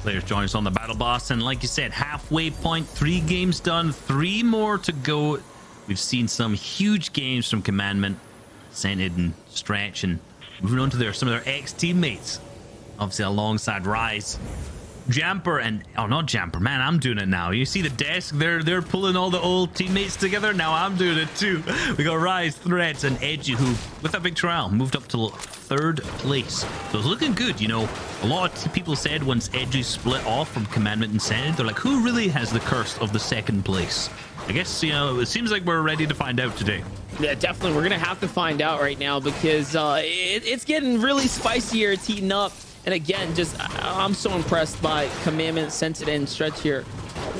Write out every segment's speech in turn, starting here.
Players join us on the battle boss, and like you said, halfway point, 3 games done, 3 more to go. We've seen some huge games from Commandment, Scented and Stretch, and moving on to some of their ex-teammates, obviously alongside Rise. Jamper and not Jamper, man, I'm doing it now. You see the desk, they're pulling all the old teammates together. Now I'm doing it too. We got Rise, Threats, and Edgy, who with that victory moved up to 3rd place. So it's looking good. You know, a lot of people said once Edgy split off from Commandment and Senate, they're like, who really has the curse of the 2nd place? I guess, you know, it seems like we're ready to find out today. Yeah, definitely. We're gonna have to find out right now because it's getting really spicy here. It's heating up. And again, I'm so impressed by Commandment, Scented, and Stretch here.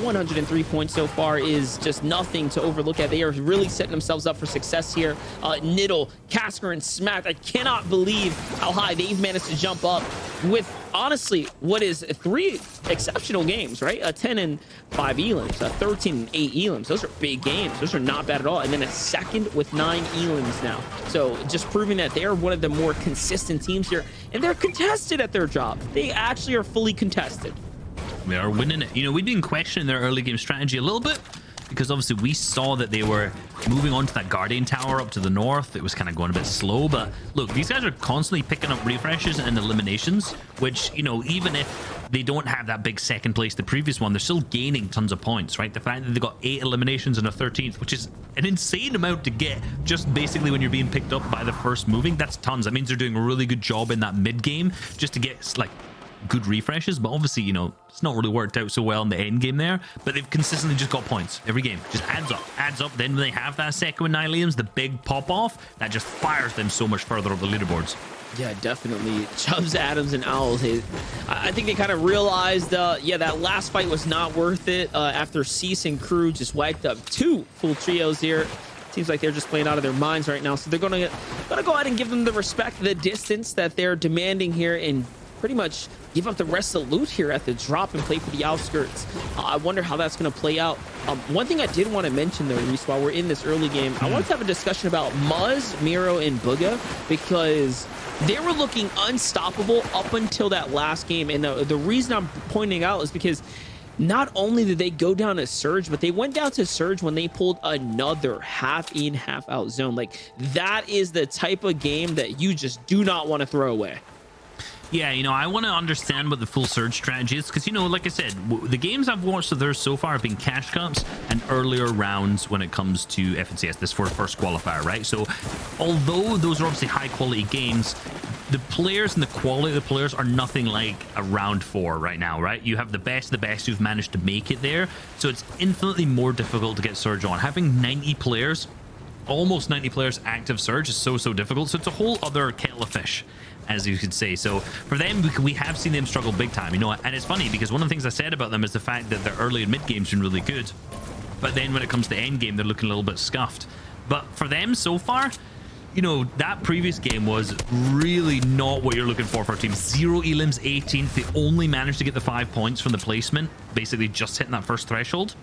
103 points so far is just nothing to overlook at. They are really setting themselves up for success here. Niddle, Casker, and Smack. I cannot believe how high they've managed to jump up with, honestly, what is 3 exceptional games, right? 10 and 5 elims, 13 and 8 elims. Those are big games. Those are not bad at all. And then a 2nd with 9 elims now. So just proving that they are one of the more consistent teams here. And they're contested at their job. They actually are fully contested. They are winning it. You know, we've been questioning their early game strategy a little bit because obviously we saw that they were moving on to that Guardian Tower up to the north. It was kind of going a bit slow, but look, these guys are constantly picking up refreshes and eliminations, which, you know, even if they don't have that big 2nd place, the previous one, they're still gaining tons of points, right? The fact that they got 8 eliminations and a 13th, which is an insane amount to get just basically when you're being picked up by the first moving, that's tons. That means they're doing a really good job in that mid game just to get like good refreshes, but obviously, you know, it's not really worked out so well in the end game there, but they've consistently just got points every game. Just adds up. Then when they have that 2nd with 9 liams, the big pop off, that just fires them so much further up the leaderboards. Yeah, definitely. Chubbs, Adams, and Owls. I think they kind of realized, yeah, that last fight was not worth it after Cease and Crew just wiped up 2 full trios here. Seems like they're just playing out of their minds right now, so they're gonna go ahead and give them the respect, the distance that they're demanding here, and pretty much give up the rest of the loot here at the drop and play for the outskirts. I wonder how that's going to play out. One thing I did want to mention though, Reese, while we're in this early game, I wanted to have a discussion about Muzz, Miro, and Booga, because they were looking unstoppable up until that last game. And the reason I'm pointing out is because not only did they go down to Surge, but they went down to Surge when they pulled another half in, half out zone. Like, that is the type of game that you just do not want to throw away. Yeah, you know, I want to understand what the full Surge strategy is because, you know, like I said, the games I've watched of theirs so far have been cash cups and earlier rounds when it comes to FNCS, this for the first qualifier, right? So although those are obviously high quality games, the players and the quality of the players are nothing like a round 4 right now, right? You have the best of the best who've managed to make it there. So it's infinitely more difficult to get Surge on. Having 90 players, almost 90 players active Surge is so difficult. So it's a whole other kettle of fish, as you could say. So for them, we have seen them struggle big time, you know. And it's funny because one of the things I said about them is the fact that their early and mid games been really good, but then when it comes to end game, they're looking a little bit scuffed. But for them so far, you know, that previous game was really not what you're looking for a team. 0 elims, 18th. They only managed to get the 5 points from the placement, basically just hitting that first threshold.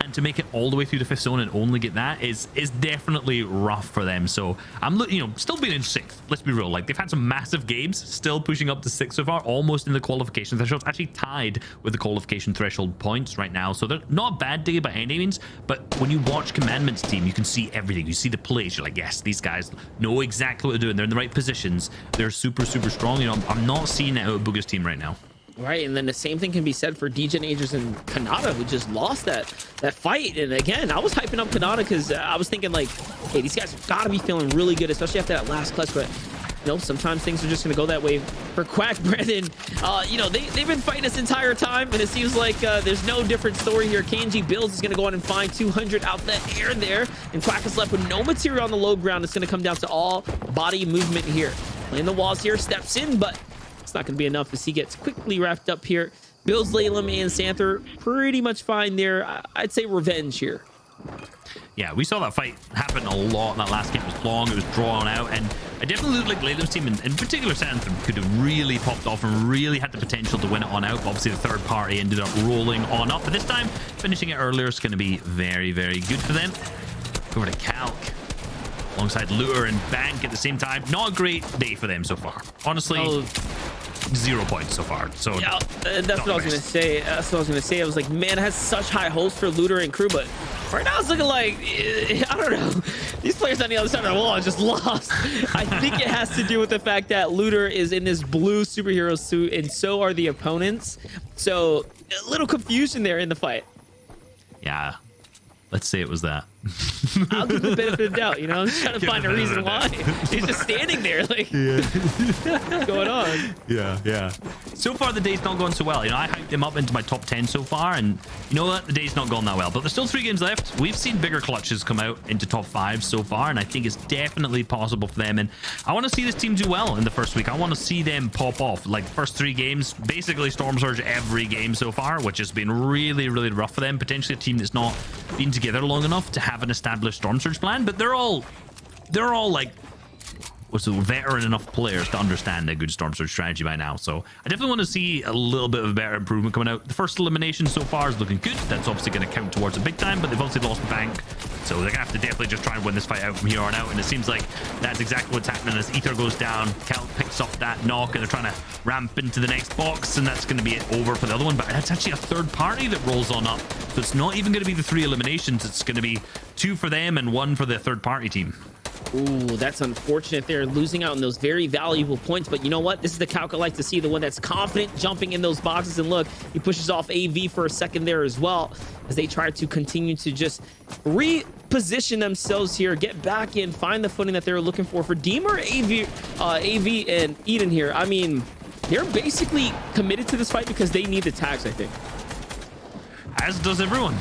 And to make it all the way through the 5th zone and only get that is definitely rough for them. So I'm, you know, still being in 6th. Let's be real. Like, they've had some massive games, still pushing up to 6 so far, almost in the qualification threshold. Actually tied with the qualification threshold points right now. So they're not a bad day by any means. But when you watch Commandment's team, you can see everything. You see the plays. You're like, yes, these guys know exactly what they're doing. They're in the right positions. They're super strong. You know, I'm not seeing that out of Booga's team right now. Right, and then the same thing can be said for Degenagers and Kanata, who just lost that fight. And again, I was hyping up Kanata because I was thinking, like, hey, these guys have got to be feeling really good, especially after that last clutch. But you know, sometimes things are just going to go that way. For Quack, Brennan, you know, they've been fighting this entire time, and it seems like there's no different story here. KNG Bills is going to go on and find 200 out the air there, and Quack is left with no material on the low ground. It's going to come down to all body movement here. Playing the walls here, steps in, but it's not going to be enough as he gets quickly wrapped up here. Bills, Laylam, and Santher pretty much fine there. I'd say revenge here. Yeah, we saw that fight happen a lot. That last game was long, it was drawn out, and it definitely looked like Laylam's team, in particular Santher, could have really popped off and really had the potential to win it on out. But obviously, the third party ended up rolling on up. But this time, finishing it earlier is going to be very good for them. Go over to Calc alongside Looter and Bank at the same time. Not a great day for them so far, honestly. 0 points so far. So Yeah, that's what I was gonna say. I was like, man, it has such high hopes for Looter and crew, but right now it's looking like I don't know. These players on the other side of the wall are just lost. I think it has to do with the fact that Looter is in this blue superhero suit, and so are the opponents. So a little confusion there in the fight. Yeah, let's say it was that. I'll give the benefit of the doubt, you know? I'm just trying to find a reason why. He's just standing there like, what's going on? Yeah. So far, the day's not going so well. You know, I hyped him up into my top 10 so far, and you know what? The day's not going that well. But there's still 3 games left. We've seen bigger clutches come out into top 5 so far, and I think it's definitely possible for them. And I want to see this team do well in the first week. I want to see them pop off. Like, first 3 games, basically Storm Surge every game so far, which has been really, really rough for them. Potentially a team that's not been together long enough to have an established Storm Surge plan, but they're all like veteran enough players to understand a good Storm Surge strategy by now. So I definitely want to see a little bit of a better improvement coming out. The first elimination so far is looking good. That's obviously going to count towards a big time, but they've obviously lost the bank, so they're gonna have to definitely just try and win this fight out from here on out. And it seems like that's exactly what's happening as Ether goes down. Cal picks up that knock, and they're trying to ramp into the next box, and that's going to be it over for the other one. But that's actually a third party that rolls on up, so it's not even going to be the 3 eliminations. It's going to be 2 for them and 1 for the third party team. Ooh, that's unfortunate. They're losing out on those very valuable points, but you know what? This is the Calc I like to see, the one that's confident jumping in those boxes. And look, he pushes off AV for a second there as well, as they try to continue to just reposition themselves here, get back in, find the footing that they're looking for Deemer, AV, and Eden here. I mean, they're basically committed to this fight because they need the tags, I think. As does everyone.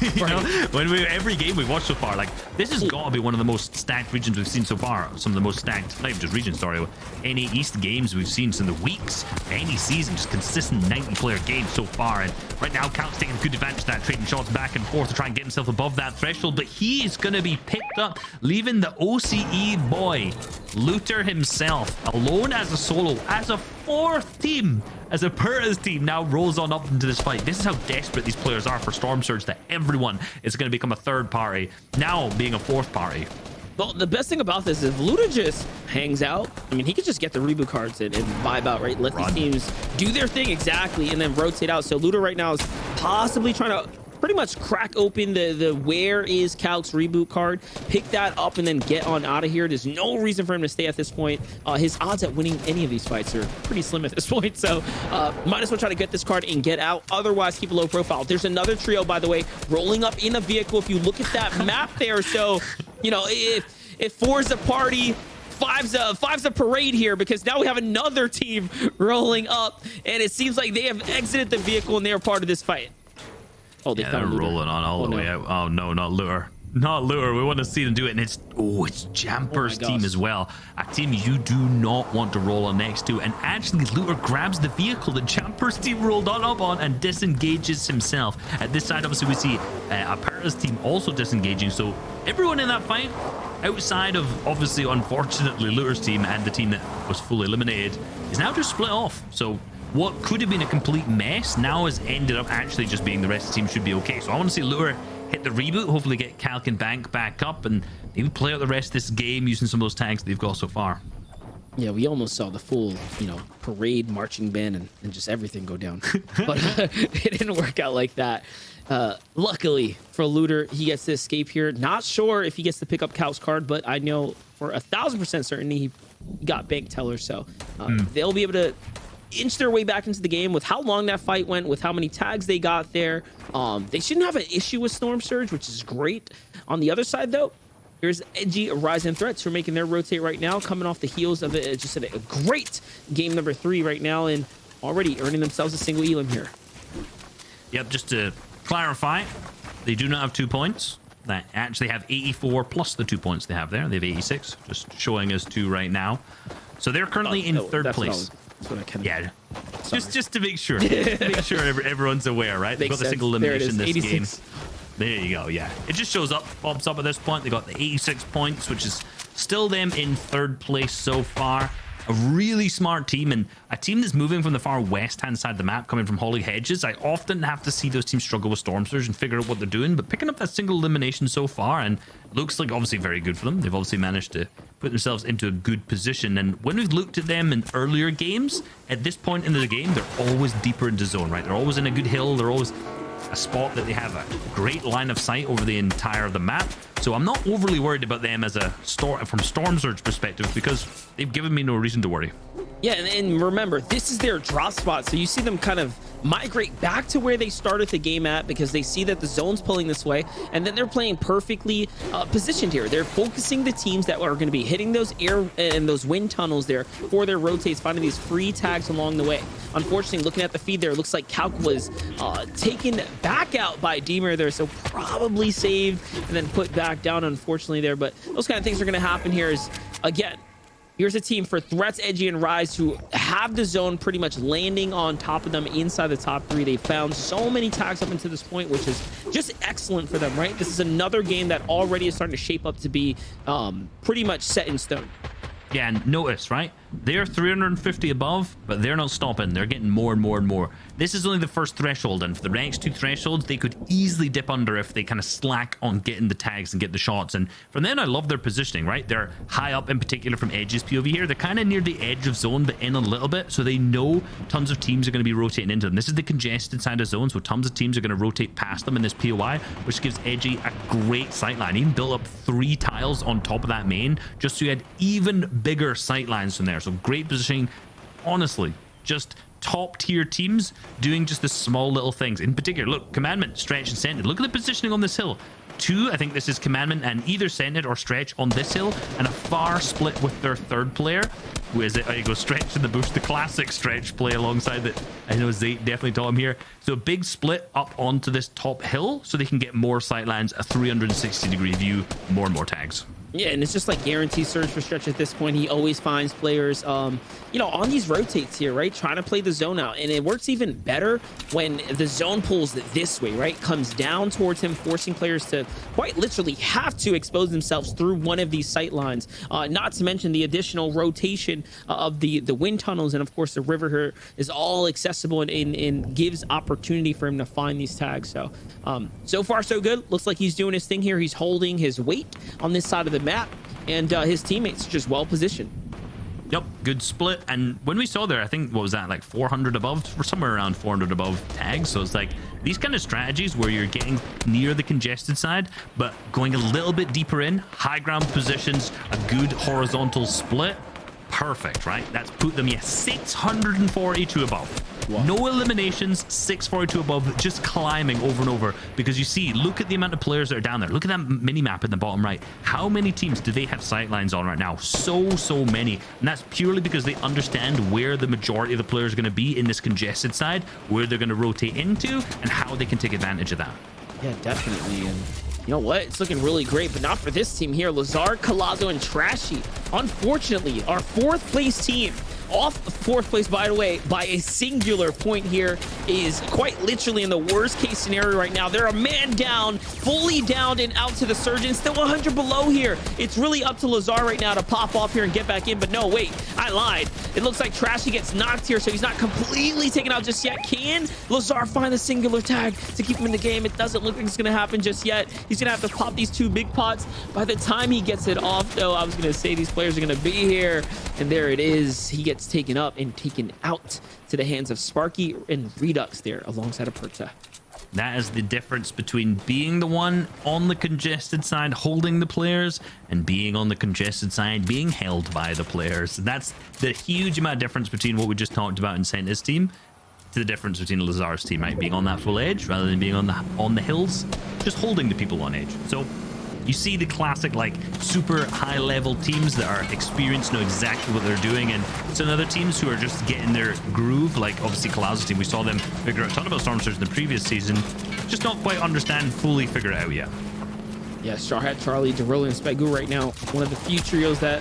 You know, when every game we've watched so far, like, this has got to be one of the most stacked regions we've seen so far. Some of the most stacked, not even just regions, sorry, NAE East games we've seen in the weeks, any season, just consistent 90-player games so far. And right now, Calc's taking good advantage of that, trading shots back and forth to try and get himself above that threshold. But he is going to be picked up, leaving the OCE boy, Looter himself, alone as a solo, as a 4th team, as a Perta's team now rolls on up into this fight. This is how desperate these players are for Storm Surge, that everyone is going to become a 3rd party, now being a 4th party. Well, the best thing about this is Looter just hangs out. I mean, he could just get the reboot cards and vibe out, right? Let these teams do their thing exactly and then rotate out. So Looter right now is possibly trying to pretty much crack open the where is Calc's reboot card, pick that up, and then get on out of here. There's no reason for him to stay at this point. His odds at winning any of these fights are pretty slim at this point, so might as well try to get this card and get out. Otherwise, keep a low profile. There's another trio, by the way, rolling up in a vehicle. If you look at that map there, so you know, if 4's a party, five's a parade here, because now we have another team rolling up, and it seems like they have exited the vehicle and they are part of this fight. Oh, they're rolling on all the way out. Oh no, not Lure. Not Lure. We want to see them do it, and it's Jamper's team as well. A team you do not want to roll on next to. And actually, Lure grabs the vehicle that Jamper's team rolled on up on and disengages himself. At this side, obviously, we see Aperta's team also disengaging. So everyone in that fight, outside of obviously, unfortunately, Lure's team and the team that was fully eliminated, is now just split off. So what could have been a complete mess now has ended up actually just being the rest of the team should be okay. So I want to see Lure hit the reboot, hopefully get Calc and Bank back up, and maybe play out the rest of this game using some of those tags they've got so far. Yeah, we almost saw the full, you know, parade, marching band, and just everything go down. But it didn't work out like that. Luckily for Looter, he gets to escape here. Not sure if he gets to pick up Calc's card, but I know for 1,000% certainty he got Bank Teller, so they'll be able to inch their way back into the game. With how long that fight went, with how many tags they got there, they shouldn't have an issue with Storm Surge, which is great. On the other side, though, here's Edgy, Ryzen Threats, who are making their rotate right now, coming off the heels of just a great game number 3 right now, and already earning themselves a single elim here. Yep, just to clarify, they do not have 2 points. They actually have 84 plus the 2 points they have there. They have 86, just showing us 2 right now. So they're currently in 3rd place. Yeah, just to make sure, everyone's aware, right? They've got the single elimination this game. There you go. Yeah, it just shows up, bumps up at this point. They got the 86 points, which is still them in 3rd place so far. a really smart team and a team that's moving from the far west hand side of the map, coming from Holly Hedges. I often have to see those teams struggle with Storm Surge and figure out what they're doing, but picking up that single elimination so far, and looks like obviously very good for them. They've obviously managed to put themselves into a good position, and when we've looked at them in earlier games, at this point in the game, they're always deeper into zone, right? They're always in a good hill. They're always a spot that they have a great line of sight over the entire of the map. So I'm not overly worried about them as a from Storm Surge perspective, because they've given me no reason to worry. Yeah, and remember, this is their drop spot, so you see them kind of migrate back to where they started the game at, because they see that the zone's pulling this way, and then they're playing perfectly positioned here. They're focusing the teams that are going to be hitting those air and those wind tunnels there for their rotates, finding these free tags along the way. Unfortunately, looking at the feed there, it looks like Calc was taken back out by Demer there, so probably saved and then put back down, unfortunately, there. But those kind of things are going to happen here. Is, again, here's a team for Threats, Edgy, and Rise who have the zone pretty much landing on top of them inside the top three. They found so many tags up until this point, which is just excellent for them, right? This is another game that already is starting to shape up to be pretty much set in stone. Yeah, and notice, right? They're 350 above, but they're not stopping. They're getting more and more and more. This is only the first threshold, and for the next two thresholds, they could easily dip under if they kind of slack on getting the tags and get the shots. And from then, I love their positioning, right? They're high up, in particular from Edge's POV here. They're kind of near the edge of zone, but in a little bit, so they know tons of teams are going to be rotating into them. This is the congested side of zone, so tons of teams are going to rotate past them in this POI, which gives Edgy a great sightline. He even built up 3 tiles on top of that main, just so you had even bigger sightlines from there. So great positioning. Honestly, just top tier teams doing just the small little things. In particular, look, Commandment, Stretch, and Scented. Look at the positioning on this hill. 2, I think this is Commandment and either Scented or Stretch on this hill, and a far split with their third player. Who is it? Oh, you go Stretch in the bush, the classic Stretch play alongside that. I know Zayt definitely taught him here. So a big split up onto this top hill so they can get more sightlines, a 360-degree view, more and more tags. Yeah, and it's just like guaranteed surge for Stretch at this point. He always finds players, you know, on these rotates here, right? Trying to play the zone out. And it works even better when the zone pulls this way, right? Comes down towards him, forcing players to quite literally have to expose themselves through one of these sight lines. Not to mention the additional rotation of the wind tunnels. And of course, the river here is all accessible and gives opportunity for him to find these tags. So, so far, so good. Looks like he's doing his thing here. He's holding his weight on this side of the map, and his teammates are just well positioned. Yep, good split. And when we saw there, I think, what was that, like 400 above, or somewhere around 400 above tags. So it's like these kind of strategies where you're getting near the congested side, but going a little bit deeper in, high ground positions, a good horizontal split. Perfect, right? That's put them, 642 above. Wow. No eliminations, 642 above, just climbing over and over. Because you see, look at the amount of players that are down there. Look at that mini map in the bottom right. How many teams do they have sightlines on right now? So many. And that's purely because they understand where the majority of the players are going to be in this congested side, where they're going to rotate into, and how they can take advantage of that. Yeah, definitely. And you know what? It's looking really great, but not for this team here. Lazar, Colazo, and Trashy. Unfortunately, our 4th place team, off 4th place, by the way, by a singular point here, is quite literally in the worst case scenario right now. They're a man down, fully downed and out to the Surgeon, still 100 below here. It's really up to Lazar right now to pop off here and get back in, but no, wait, I lied. It looks like Trashy gets knocked here, so he's not completely taken out just yet. Can Lazar find the singular tag to keep him in the game? It doesn't look like it's going to happen just yet. He's going to have to pop these 2 big pots. By the time he gets it off, though, I was going to say these players are going to be here, and there it is. He gets taken up and taken out to the hands of Sparky and Redux there alongside of Perta. That is the difference between being the one on the congested side holding the players and being on the congested side being held by the players. That's the huge amount of difference between what we just talked about in Sentinel's team to the difference between Lazar's team, right? Being on that full edge rather than being on the hills, just holding the people on edge. So you see the classic, like, super high level teams that are experienced, know exactly what they're doing, and some other teams who are just getting their groove, like obviously Colazo's team. We saw them figure out a ton about Storm Surge in the previous season, just not quite understand, fully figure it out yet. Yeah, Straw Hat Charlie, Derulo, and Spegu right now, one of the few trios that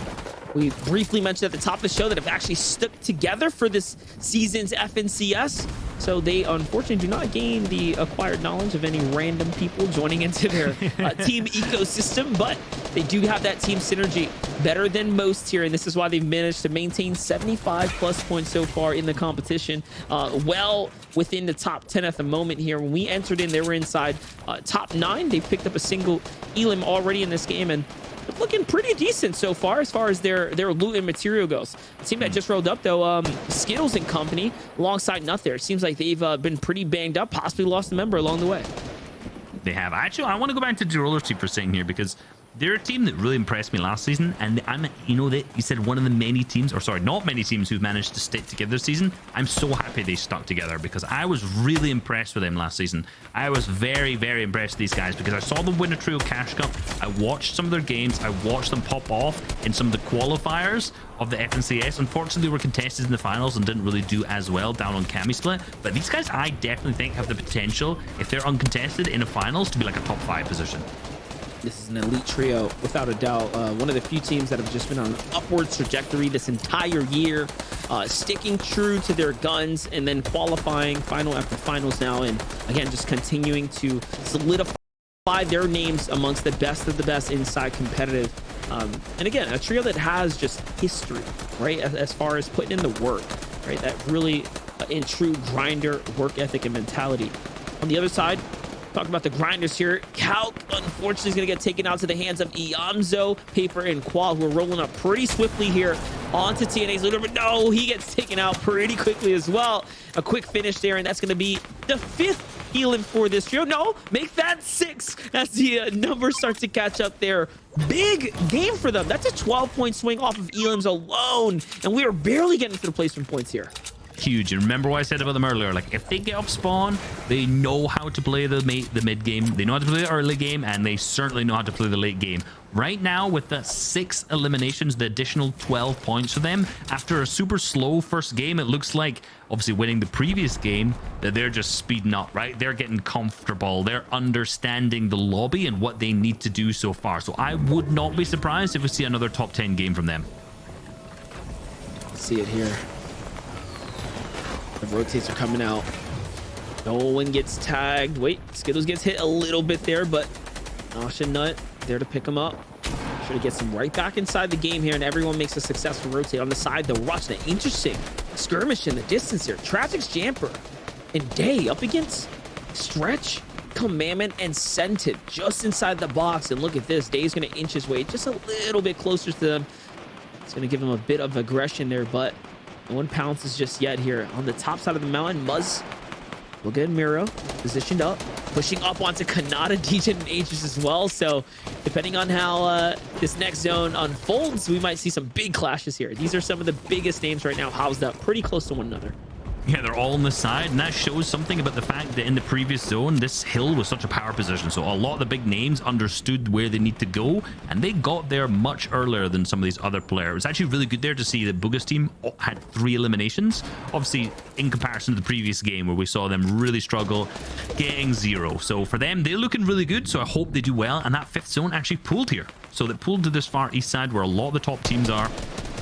we briefly mentioned at the top of the show that have actually stuck together for this season's FNCS. So they unfortunately do not gain the acquired knowledge of any random people joining into their team ecosystem, but they do have that team synergy better than most here, and this is why they've managed to maintain 75 plus points so far in the competition, well within the top 10 at the moment here. When we entered in, they were inside top 9. They picked up a single elim already in this game, and looking pretty decent so far as their loot and material goes. The team that just rolled up though, Skittles and company alongside Nut there. It seems like they've been pretty banged up, possibly lost a member along the way. They have. Actually, I want to go back to the roller team for a second here, because they're a team that really impressed me last season, and you said one of the many teams, or sorry, not many teams who've managed to stick together this season. I'm so happy they stuck together, because I was really impressed with them last season. I was very, very impressed with these guys, because I saw them win a trio cash cup. I watched some of their games. I watched them pop off in some of the qualifiers of the FNCS. Unfortunately, they were contested in the finals and didn't really do as well down on Cami Split. But these guys, I definitely think, have the potential, if they're uncontested in the finals, to be like a top 5 position. This is an elite trio, without a doubt. One of the few teams that have just been on an upward trajectory this entire year, sticking true to their guns and then qualifying final after finals now. And again, just continuing to solidify their names amongst the best of the best inside competitive. And again, a trio that has just history, right? As far as putting in the work, right? That really in true grinder work ethic and mentality. On the other side, talk about the grinders here. Calc, unfortunately, is going to get taken out to the hands of Iamzo, Paper, and Qual, who are rolling up pretty swiftly here onto TNA's leader. But no, he gets taken out pretty quickly as well. A quick finish there, and that's going to be the 5th healing for this trio. No, make that 6 as the numbers start to catch up there. Big game for them. That's a 12-point swing off of Elims alone, and we are barely getting to the placement points here. Huge. And remember what I said about them earlier, like if they get up spawn, they know how to play the mid game, they know how to play the early game, and they certainly know how to play the late game. Right now, with the 6 eliminations, the additional 12 points for them after a super slow first game, it looks like, obviously winning the previous game, that they're just speeding up, right? They're getting comfortable, they're understanding the lobby and what they need to do so far. So I would not be surprised if we see another top 10 game from them. Let's see it here. The rotates are coming out. No one gets tagged. Wait, Skittles gets hit a little bit there, but Nosh and Nut there to pick him up. Sure to get him right back inside the game here, and everyone makes a successful rotate on the side. The rush, the interesting skirmish in the distance here. Tragic's Jamper and Day up against Stretch, Commandment, and Scented just inside the box. And look at this. Day's going to inch his way just a little bit closer to them. It's going to give him a bit of aggression there, but no one pounces just yet here. On the top side of the mountain, Muzz will get Miro positioned up, pushing up onto Kanata, DJ, and Aegis as well. So depending on how this next zone unfolds, we might see some big clashes here. These are some of the biggest names right now housed up pretty close to one another. Yeah, they're all on the side, and that shows something about the fact that in the previous zone, this hill was such a power position. So a lot of the big names understood where they need to go, and they got there much earlier than some of these other players. It was actually really good there to see the Booga's team had 3 eliminations, obviously in comparison to the previous game where we saw them really struggle getting 0. So for them, they're looking really good, so I hope they do well. And that 5th zone actually pulled here. So they pulled to this far east side where a lot of the top teams are.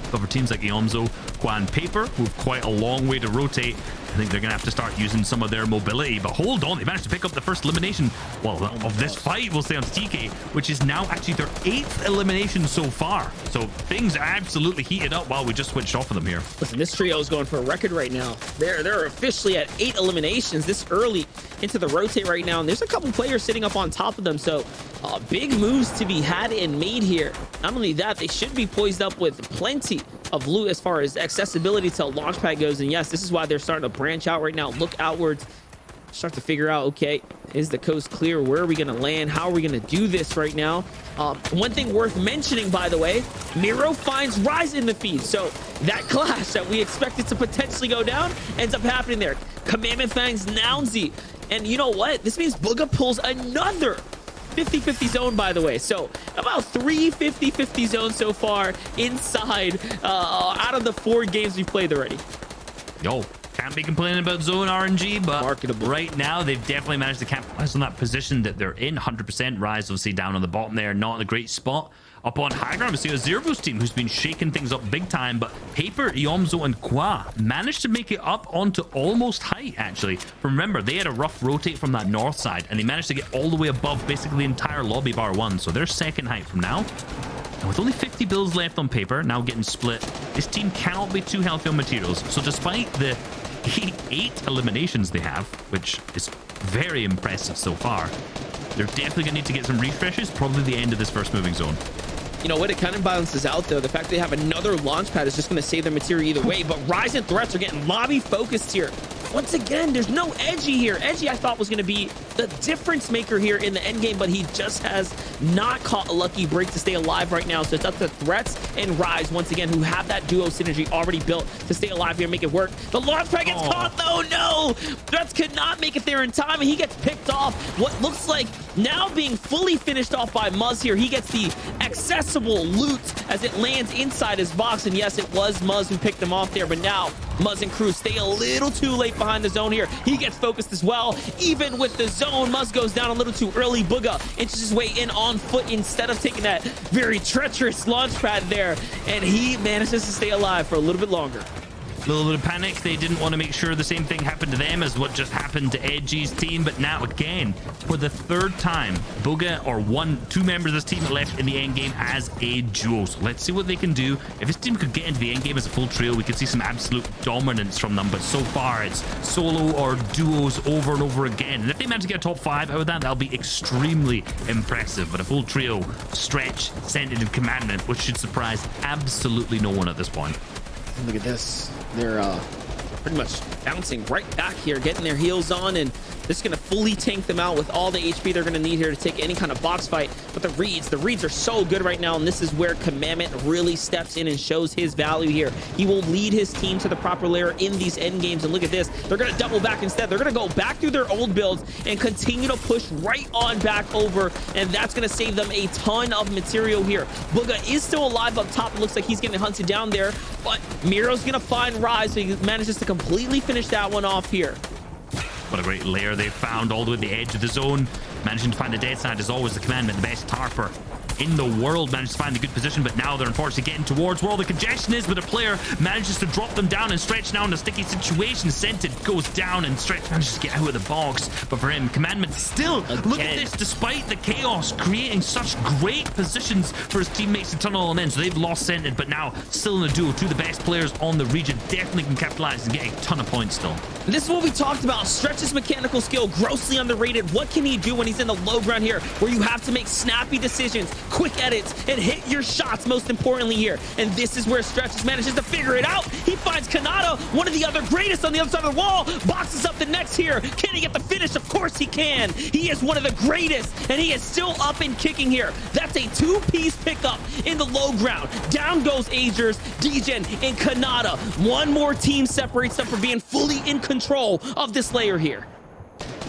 But for teams like Iomzo, Quan, Paper, who have quite a long way to rotate, I think they're going to have to start using some of their mobility. But hold on, they managed to pick up the first elimination, well, of this fight, we'll say, on TK, which is now actually their 8th elimination so far. So things absolutely heated up while we just switched off of them here. Listen, this trio is going for a record right now. They're officially at 8 eliminations this early into the rotate right now, and there's a couple players sitting up on top of them. So big moves to be had and made here. Not only that, they should be poised up with plenty of loot as far as accessibility to launchpad goes. And yes, this is why they're starting to branch out right now, look outwards, start to figure out, okay, is the coast clear? Where are we going to land? How are we going to do this right now? One thing worth mentioning, by the way, Miro finds Rise in the feed. So that clash that we expected to potentially go down ends up happening there. Commandment Fangs, Nounzy. And you know what? This means Booga pulls another 50-50 zone, by the way. So about 3 50-50 zones so far inside out of the 4 games we've played already. Yo, can't be complaining about zone RNG, but marketable. Right now they've definitely managed to capitalize on that position that they're in. 100% Rise obviously down on the bottom there, not in a great spot. Up on high ground, we see a Zervo's team who's been shaking things up big time, but Paper, Iomzo, and Kwa managed to make it up onto almost height, actually. Remember, they had a rough rotate from that north side, and they managed to get all the way above basically the entire lobby bar 1, so they're second height from now. And with only 50 builds left on Paper, now getting split, this team cannot be too healthy on materials. So despite the eight eliminations they have, which is very impressive so far, they're definitely going to need to get some refreshes, probably the end of this first moving zone. You know what? It kind of balances out, though. The fact they have another launch pad is just going to save their material either way. But Rise and Threats are getting lobby focused here. Once again, there's no Edgy here. Edgy, I thought, was going to be the difference maker here in the end game, but he just has not caught a lucky break to stay alive right now. So it's up to Threats and Rise, once again, who have that duo synergy already built to stay alive here and make it work. The launch pad gets caught, though. No! Threats could not make it there in time, and he gets picked off. What looks like now being fully finished off by Muzz here. He gets the accessible loot as it lands inside his box. And yes, it was Muzz who picked him off there, but now Muzz and crew stay a little too late behind the zone here. He gets focused as well. Even with the zone, Muzz goes down a little too early. Bugha inches his way in on foot instead of taking that very treacherous launch pad there. And he manages to stay alive for a little bit longer. A little bit of panic. They didn't want to make sure the same thing happened to them as what just happened to Edgy's team. But now again, for the third time, Bugha or two members of this team left in the end game as a duo. So let's see what they can do. If this team could get into the end game as a full trio, we could see some absolute dominance from them. But so far, it's solo or duos over and over again. And if they manage to get a top 5 out of that, that'll be extremely impressive. But a full trio, Stretch, Scented, and Commandment, which should surprise absolutely no one at this point. Look at this. They're pretty much bouncing right back here, getting their heels on, and this is going to fully tank them out with all the HP they're going to need here to take any kind of box fight. But the reads are so good right now, and this is where Commandment really steps in and shows his value here. He will lead his team to the proper layer in these end games, and look at this. They're going to double back instead. They're going to go back through their old builds and continue to push right on back over, and that's going to save them a ton of material here. Bugha is still alive up top. It looks like he's getting hunted down there, but Miro's going to find Rise, so he manages to completely finish that one off here. What a great layer they found all the way to the edge of the zone. Managing to find the dead side is always the Commandment, the best tarper in the world. Managed to find a good position, but now they're unfortunately getting towards where all the congestion is, but a player manages to drop them down, and Stretch now in a sticky situation. Scented goes down, and Stretch manages to get out of the box, but for him, Commandment still, look at this, despite the chaos, creating such great positions for his teammates to tunnel on in. So they've lost Scented, but now still in a duo. Two of the best players on the region, definitely can capitalize and get a ton of points still. This is what we talked about. Stretch's mechanical skill, grossly underrated. What can he do when he's in the low ground here, where you have to make snappy decisions, quick edits, and hit your shots, most importantly here? And this is where Stretch manages to figure it out. He finds Kanata, one of the other greatest on the other side of the wall, boxes up the next here. Can he get the finish? Of course he can. He is one of the greatest, and he is still up and kicking here. That's a two-piece pickup in the low ground. Down goes Agers, Degen, and Kanata. One more team separates them from being fully in control of this layer here.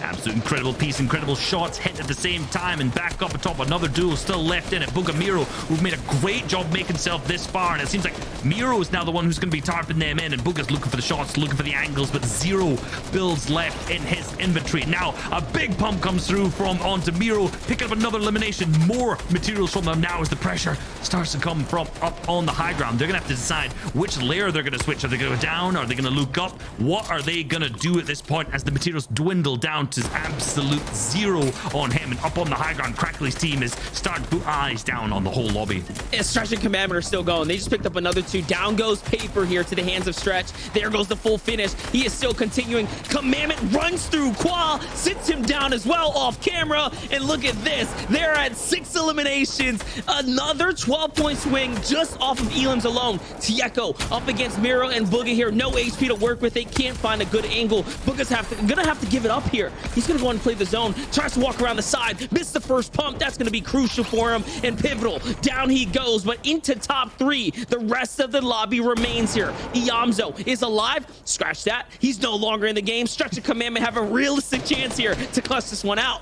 Absolute incredible piece, incredible shots hit at the same time, and back up atop another duel still left in it. Bugha Miro, who've made a great job making himself this far, and it seems like Miro is now the one who's going to be tarping them in, and Bugha's looking for the shots, looking for the angles, but 0 builds left in his inventory. Now a big pump comes through from onto Miro, picking up another elimination. More materials from them now as the pressure starts to come from up on the high ground. They're going to have to decide which layer they're going to switch. Are they going to go down? Are they going to look up? What are they going to do at this point as the materials dwindle down to absolute 0 on him? And up on the high ground, Crackley's team is starting to put eyes down on the whole lobby. And Stretch and Commandment are still going. They just picked up another 2. Down goes Paper here to the hands of Stretch. There goes the full finish. He is still continuing. Commandment runs through Qua, sits him down as well off camera. And look at this. They're at 6 eliminations. Another 12-point swing just off of Elims alone. Tieko up against Miro and Bugha here. No HP to work with. They can't find a good angle. Bugha's gonna have to give it up here. He's gonna go and play the zone. Tries to walk around the side. Missed the first pump. That's gonna be crucial for him. And pivotal. Down he goes, but into top 3. The rest of the lobby remains here. Iomzo is alive. Scratch that. He's no longer in the game. Stretch and Commandment have a realistic chance here to clutch this one out.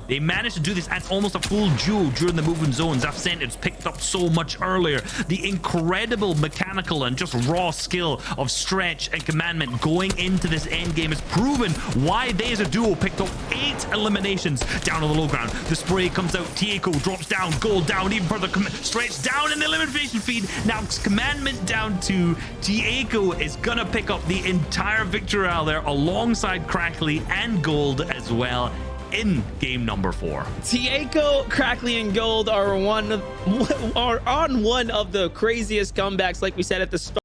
They managed to do this at almost a full duo during the moving zones. I've said it's picked up so much earlier. The incredible mechanical and just raw skill of Stretch and Commandment going into this end game has proven why they as a duo picked up 8 eliminations down on the low ground. The spray comes out, Tieko drops down, gold down, even further, Stretch down in the elimination feed. Now Commandment down to Tieko is gonna pick up the entire victory out there alongside Crackly and Gold as well in game number 4. Tieko, Crackly, and Gold are on one of the craziest comebacks, like we said at the start.